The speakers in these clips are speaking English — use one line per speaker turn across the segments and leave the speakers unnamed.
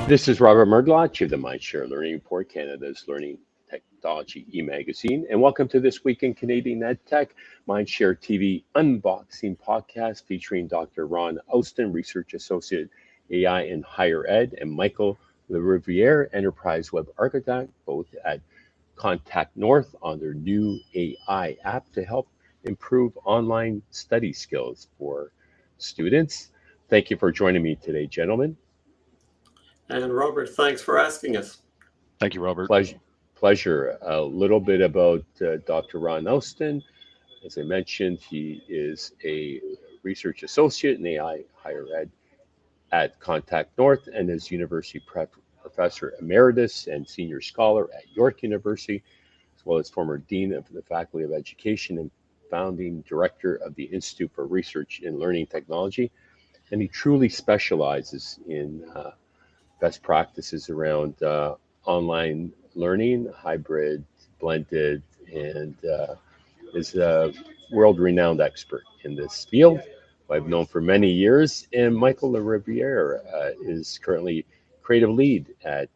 This is Robert Murdoch of the MindShare Learning Report, Canada's learning technology e-magazine, and welcome to This Week in Canadian EdTech, MindShareTV unboxing podcast featuring Dr. Ron Owston, Research Associate AI in Higher Ed, and Michael LaRiviere, Enterprise Web Architect, both at Contact North on their new AI app to help improve online study skills for students. Thank you for joining me today, gentlemen.
And Robert, thanks for asking us.
Thank you, Robert.
Pleasure. A little bit about Dr. Ron Owston. As I mentioned, he is a research associate in AI higher ed at Contact North and is university professor emeritus and senior scholar at York University, as well as former dean of the Faculty of Education and founding director of the Institute for Research in Learning Technology. And he truly specializes in best practices around online learning, hybrid, blended, and is a world-renowned expert in this field, who I've known for many years. And Michael LaRiviere is currently creative lead at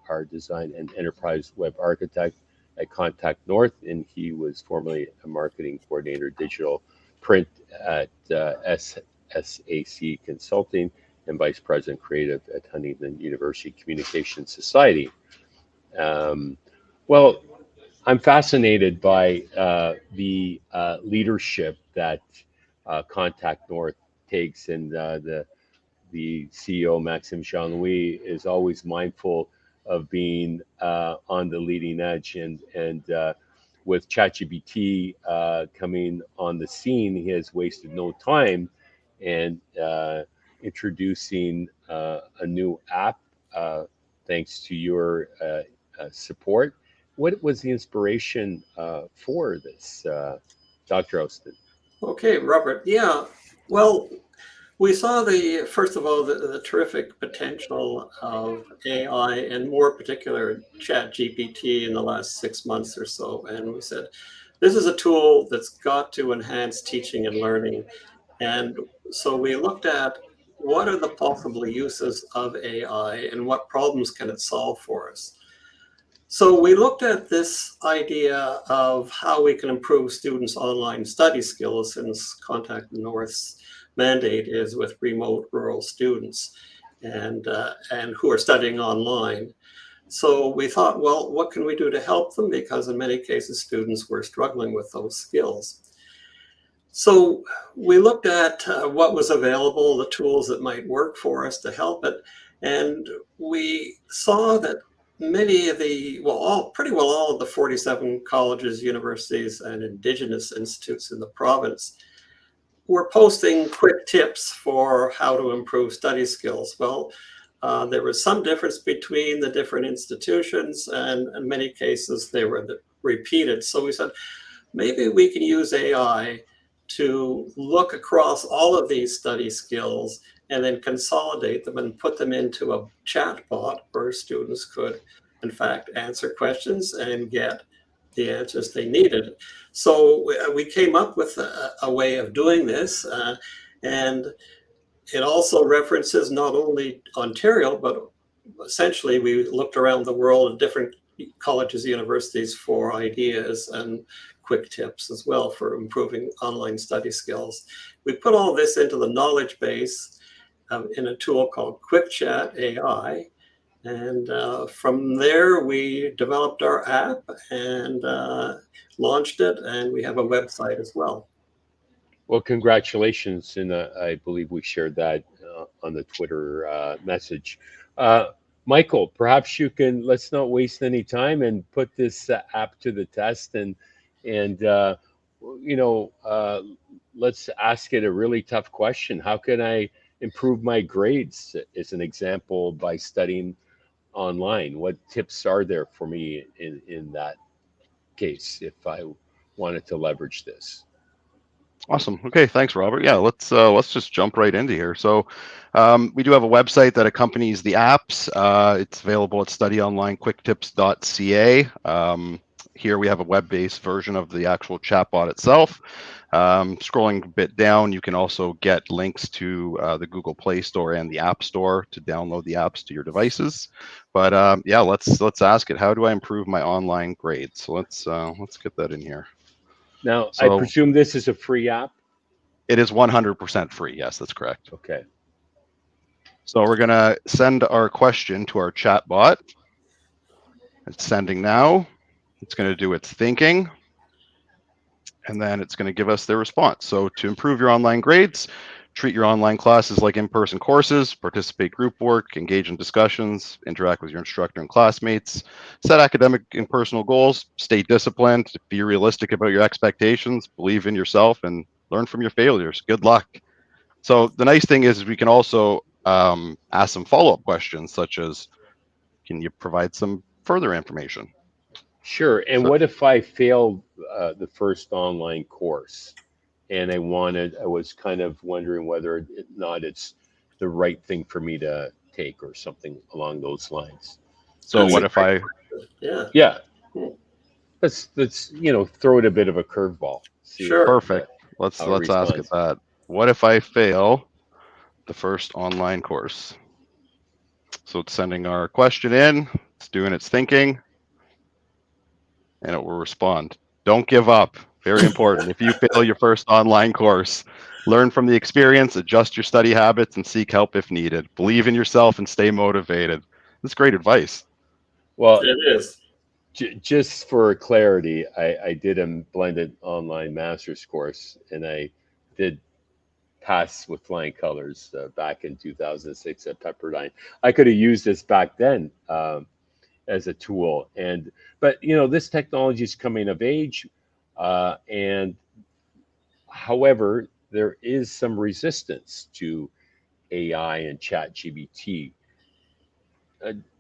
our design and enterprise web architect at Contact North, and he was formerly a marketing coordinator, digital print at SAC Consulting, and Vice President Creative at Huntington University Communication Society. Well, I'm fascinated by the leadership that Contact North takes, and the CEO, Maxime Jean-Louis, is always mindful of being on the leading edge. And with ChatGPT coming on the scene, he has wasted no time and introducing a new app thanks to your support. What was the inspiration for this, Dr. Owston?
Okay, Robert. Yeah, well, we saw first of all, the terrific potential of AI and more particular ChatGPT in the last 6 months or so. And we said, this is a tool that's got to enhance teaching and learning. And so we looked at what are the possible uses of AI and what problems can it solve for us. So we looked at this idea of how we can improve students' online study skills, since Contact North's mandate is with remote rural students and who are studying online. So we thought, well, what can we do to help them? Because in many cases, students were struggling with those skills. So we looked at what was available, the tools that might work for us to help it. And we saw that many of pretty well all of the 47 colleges, universities, and Indigenous institutes in the province were posting quick tips for how to improve study skills. Well, there was some difference between the different institutions, and in many cases they were repeated. So we said, maybe we can use AI to look across all of these study skills and then consolidate them and put them into a chat bot where students could, in fact, answer questions and get the answers they needed. So we came up with a way of doing this, and it also references not only Ontario, but essentially we looked around the world at different colleges, universities for ideas and quick tips as well for improving online study skills. We put all this into the knowledge base in a tool called Quick Chat AI. And from there, we developed our app and launched it, and we have a website as well.
Well, congratulations, and I believe we shared that on the Twitter message. Michael, perhaps you can, let's not waste any time and put this app to the test, and let's ask it a really tough question. How can I improve my grades, as an example, by studying online? What tips are there for me in that case if I wanted to leverage this?
Awesome. Okay, thanks, Robert. Yeah, let's just jump right into here. So we do have a website that accompanies the apps. It's available at studyonlinequicktips.ca. here we have a web-based version of the actual chatbot itself. Scrolling a bit down, you can also get links to the Google Play Store and the App Store to download the apps to your devices. But yeah, let's ask it. How do I improve my online grades? So let's get that in here.
Now, I
So
presume this is a free app?
it is 100% free. Yes, that's correct.
Okay.
So we're gonna send our question to our chatbot. It's sending now. It's going to do its thinking, and then it's going to give us their response. So to improve your online grades, treat your online classes like in-person courses, participate group work, engage in discussions, interact with your instructor and classmates, set academic and personal goals, stay disciplined, be realistic about your expectations, believe in yourself, and learn from your failures. Good luck. So the nice thing is we can also ask some follow-up questions, such as, can you provide some further information?
Sure. And
So
what if I failed the first online course and I was kind of wondering whether or not it's the right thing for me to take or something along those lines?
so
Can
That's a
what
you,
if
great
I
question. Yeah.
yeah,
Hmm.
let's throw it a bit of a curveball. See what
Sure.
Perfect.
how it
Let's ask it
responds.
that. What if I fail the first online course? So it's sending our question in, it's doing its thinking, and it will respond. Don't give up. Very important. If you fail your first online course, learn from the experience, adjust your study habits, and seek help if needed. Believe in yourself and stay motivated. That's great advice.
Well,
It is.
just for clarity, I did a blended online master's course and I did pass with flying colors back in 2006 at Pepperdine. I could have used this back then as a tool, but this technology is coming of age, and however, there is some resistance to AI and Chat GBT.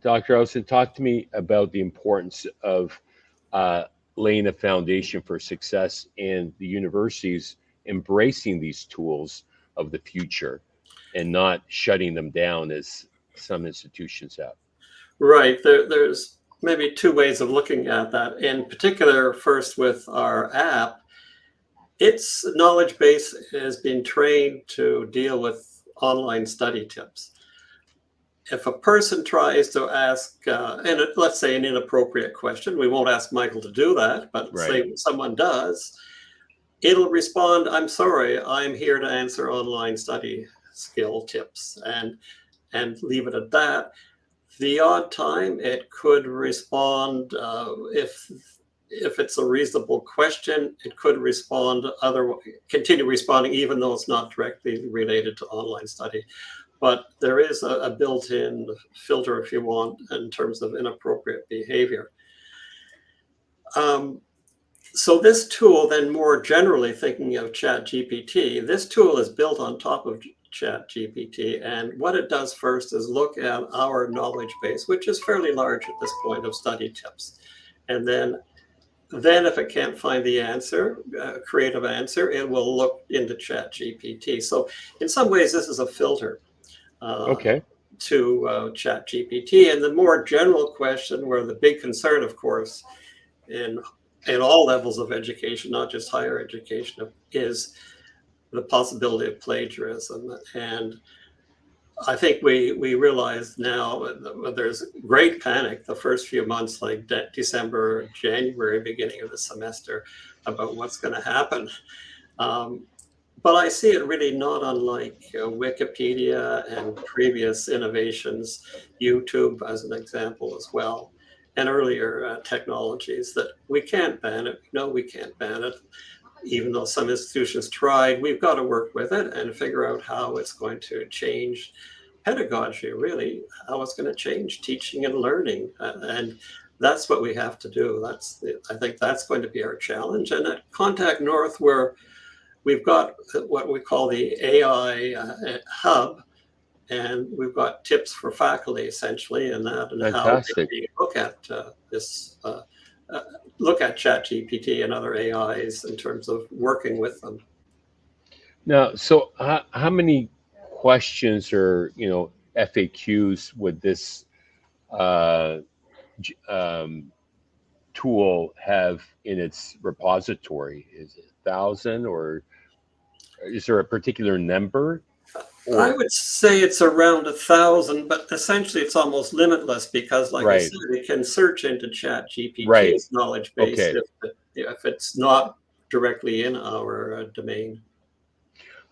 Dr. Owston, talk to me about the importance of uh, laying a foundation for success and the universities embracing these tools of the future and not shutting them down as some institutions have.
Right. There's maybe two ways of looking at that. In particular, first with our app, its knowledge base has been trained to deal with online study tips. If a person tries to ask, let's say an inappropriate question, we won't ask Michael to do that, but
Right.
say someone does, it'll respond, I'm sorry, I'm here to answer online study skill tips, and leave it at that. The odd time it could respond, if it's a reasonable question, it could respond continue responding even though it's not directly related to online study. But there is a built-in filter, if you want, in terms of inappropriate behavior. So this tool, then more generally thinking of ChatGPT, this tool is built on top of ChatGPT. And what it does first is look at our knowledge base, which is fairly large at this point, of study tips. And then if it can't find the answer, creative answer, it will look into ChatGPT. So in some ways, this is a filter
Okay.
to ChatGPT. And the more general question, where the big concern, of course, in all levels of education, not just higher education, is the possibility of plagiarism. And I think we realize now that there's great panic the first few months, like December, January, beginning of the semester, about what's going to happen. But I see it really not unlike Wikipedia and previous innovations, YouTube as an example as well, and earlier technologies, that we can't ban it. No, we can't ban it. Even though some institutions tried, we've got to work with it and figure out how it's going to change pedagogy, really, how it's going to change teaching and learning. And that's what we have to do. I think that's going to be our challenge. And at Contact North, we've got what we call the AI hub, and we've got tips for faculty essentially, and how
Fantastic.
they look at look at ChatGPT and other AIs in terms of working with them.
Now, so how many questions or FAQs would this uh, tool have in its repository? Is it 1,000, or is there a particular number?
I
Or
would say it's around 1,000, but essentially it's almost limitless because, like I
right,
said, it can search into Chat
right.
GPT's knowledge base
Okay.
if it's not directly in our domain.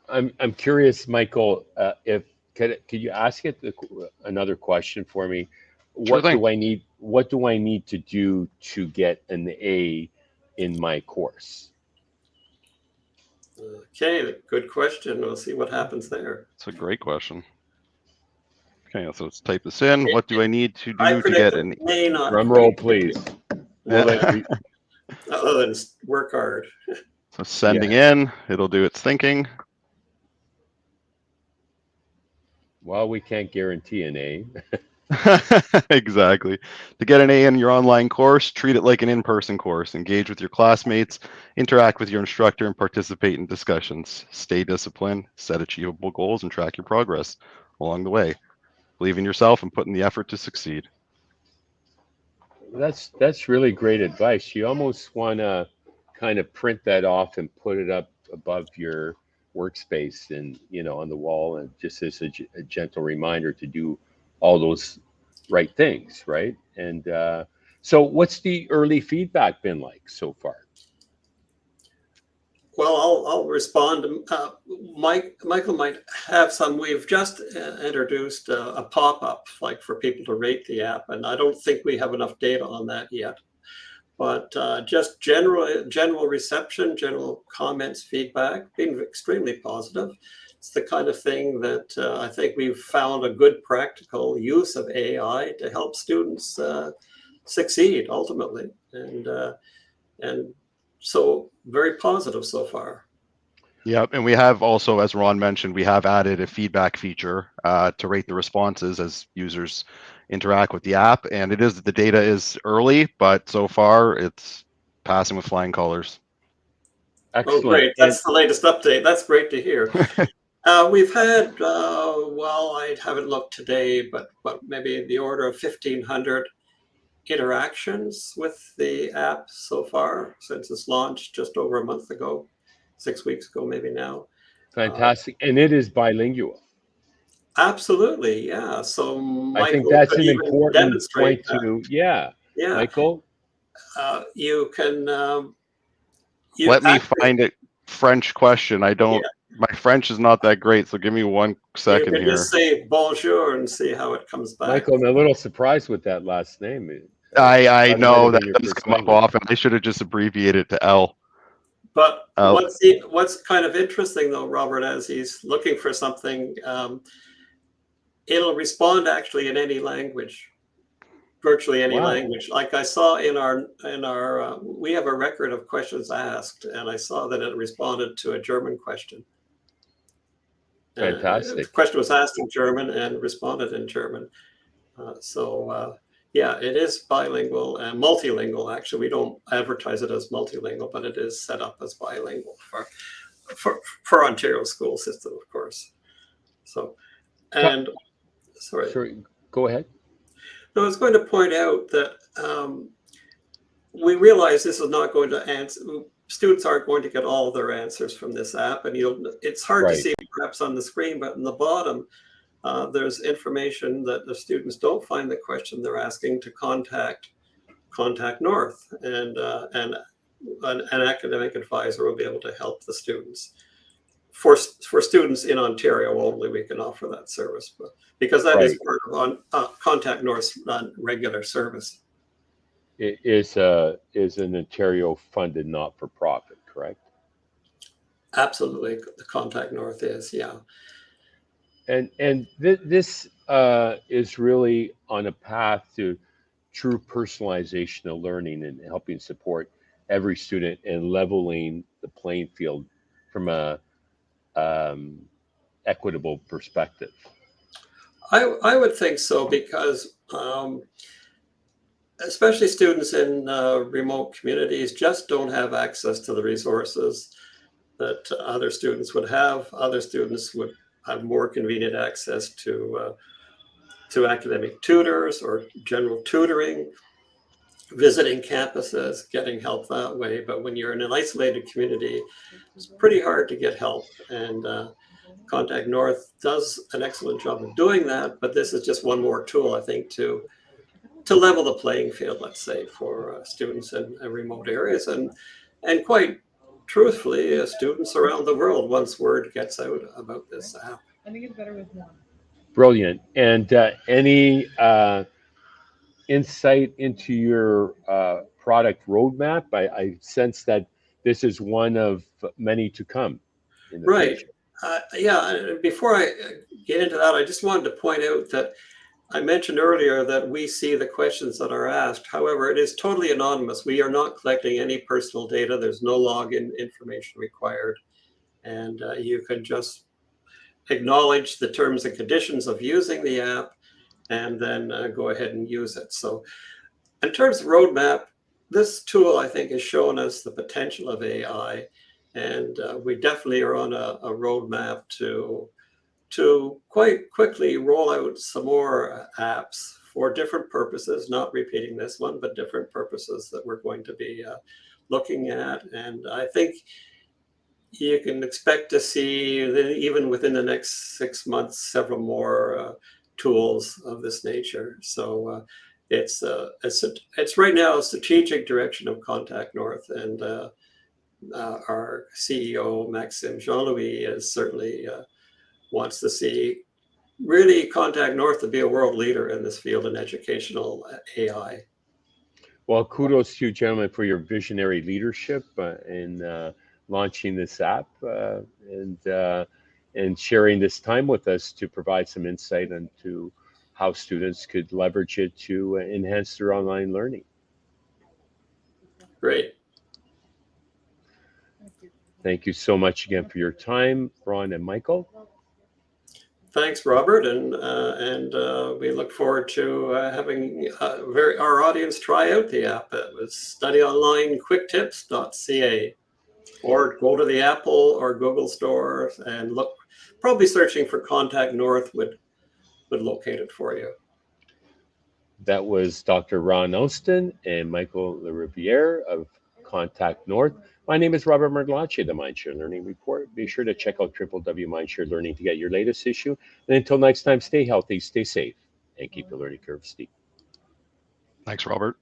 I'm curious, Michael, if could you ask it another question for me?
Sure thing.
What do I need to do to get an A in my course?
Okay, good question. We'll see what happens there.
It's a great question. Okay, so let's type this in. What do I need to
I
do to
predict
get
it
an
may not
Drum
quite
roll,
get
please.
to,
Will it re
other than work hard.
So sending
Yeah.
in, it'll do its thinking.
Well, we can't guarantee an A.
Exactly. To get an A in your online course, treat it like an in-person course. Engage with your classmates, interact with your instructor, and participate in discussions. Stay disciplined, set achievable goals, and track your progress along the way. Believe in yourself and put in the effort to succeed.
That's really great advice. You almost want to kind of print that off and put it up above your workspace and on the wall, and just as a gentle reminder to do all those right things, right? And so, what's the early feedback been like so far?
Well, I'll respond. Michael might have some. We've just introduced a pop-up like for people to rate the app, and I don't think we have enough data on that yet. But just general reception, general comments, feedback, being extremely positive. It's the kind of thing that I think we've found a good practical use of AI to help students succeed ultimately, and so very positive so far.
Yep, and we have also, as Ron mentioned, we have added a feedback feature to rate the responses as users interact with the app. And the data is early, but so far it's passing with flying colors.
Oh,
Excellent.
great. That's the latest update. That's great to hear. We've had, well, I haven't looked today, but maybe the order of 1,500 interactions with the app so far since its launch just over a month ago, 6 weeks ago, maybe now.
Fantastic. And it is bilingual.
Absolutely, yeah. So
I think
Michael
that's
could
an
even
important
demonstrate
point
that.
to, yeah,
Yeah,
Michael.
you can, you
Let me
actually,
find a French question.
yeah,
My French is not that great, so give me 1
you
second
can just
here.
say bonjour and see how it comes back.
Michael, I'm a little surprised with that last name.
I
Thought it might
know
have
that
been your
does
first
come up
language.
often. I should have just abbreviated it to L.
But
Uh,
what's kind of interesting though, Robert, as he's looking for something, it'll respond actually in any language, virtually any
Wow,
language. Like I saw in our we have a record of questions asked, and I saw that it responded to a German question. The
fantastic.
question was asked in German and responded in German. Yeah, it is bilingual and multilingual. Actually, we don't advertise it as multilingual, but it is set up as bilingual for Ontario school system, of course. So,
Ta-
and sorry,
Sorry, go ahead.
no, I was going to point out that we realize this is not going to answer. Students aren't going to get all of their answers from this app, and it's hard to
Right,
see perhaps on the screen, but in the bottom, there's information that the students don't find the question they're asking to contact North, and an academic advisor will be able to help the students. For students in Ontario only, we can offer that service, but because that is
right.
part of Contact North's regular service.
It is an Ontario funded not for profit, correct?
Absolutely, the Contact North is, yeah.
And this is really on a path to true personalization of learning and helping support every student and leveling the playing field from a um, equitable perspective.
I would think so because especially students in remote communities just don't have access to the resources that other students would have. Other students would have more convenient access to academic tutors or general tutoring. visiting campuses, getting help that way. But when you're in an isolated community, it's pretty hard to get help. And Contact North does an excellent job of doing that. But this is just one more tool, I think, to level the playing field, let's say, for students in remote areas. And quite truthfully, students around the world, once word gets out about this app.
I think it's better with one.
Brilliant. And any insight into your product roadmap? I sense that this is one of many to come in the
Right.
future.
Yeah, before I get into that, I just wanted to point out that I mentioned earlier that we see the questions that are asked. However, it is totally anonymous. We are not collecting any personal data. There's no login information required. And you can just acknowledge the terms and conditions of using the app and then go ahead and use it. So in terms of roadmap, this tool, I think, has shown us the potential of AI. And we definitely are on a roadmap to quite quickly roll out some more apps for different purposes, not repeating this one, but different purposes that we're going to be looking at. And I think you can expect to see, even within the next 6 months, several more tools of this nature. So it's right now a strategic direction of Contact North, and our CEO, Maxime Jean-Louis, is certainly wants to see really Contact North to be a world leader in this field in educational AI.
Well, kudos to you, gentlemen, for your visionary leadership in launching this app and sharing this time with us to provide some insight into how students could leverage it to enhance their online learning.
Great.
Thank you so much again for your time, Ron and Michael.
Thanks, Robert, and we look forward to having our audience try out the app. It was studyonlinequicktips.ca, or go to the Apple or Google store and look. Probably searching for Contact North would locate it for you.
That was Dr. Ron Owston and Michael LaRiviere of Contact North. My name is Robert Mergolacci, the Mindshare Learning Report. Be sure to check out www.mindshare.learning to get your latest issue. And until next time, stay healthy, stay safe, and keep the learning curve steep.
Thanks, Robert.